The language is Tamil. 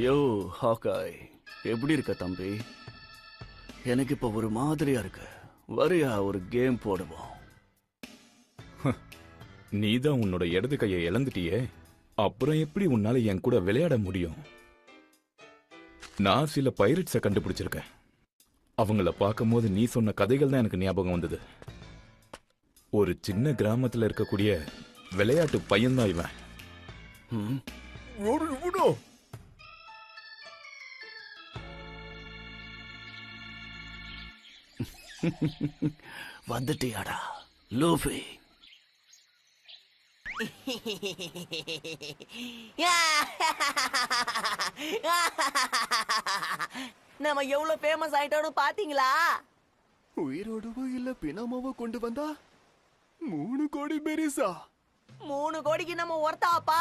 யோ ஹாக்காய், எப்படி இருக்க தம்பி? எனக்கு இப்ப ஒரு மாதிரியா இருக்கு. வரியா ஒரு கேம் போடுவோம்? நீதான் உன்னோட இடது கையை இழந்துட்டியே, அப்புறம் எப்படி உன்னால என் கூட விளையாட முடியும்? நான் சில பைரட்ஸை கண்டுபிடிச்சிருக்கேன். அவங்கள பார்க்கும்போது நீ சொன்ன கதைகள் தான் எனக்கு ஞாபகம் வந்தது. ஒரு சின்ன கிராமத்துல இருக்கக்கூடிய விளையாட்டு பையன்தான் இவன். வந்துட்டியாடா லூஃபி? நம்ம எவ்வளவு ஃபேமஸ் ஆயிட்டோம்னு பாத்தீங்களா? உயிரோடவோ இல்ல பிணமாவோ கொண்டு வந்தா 3 கோடி பெரிசா? 3 கோடிக்கு நம்ம ஒர்த்தாப்பா.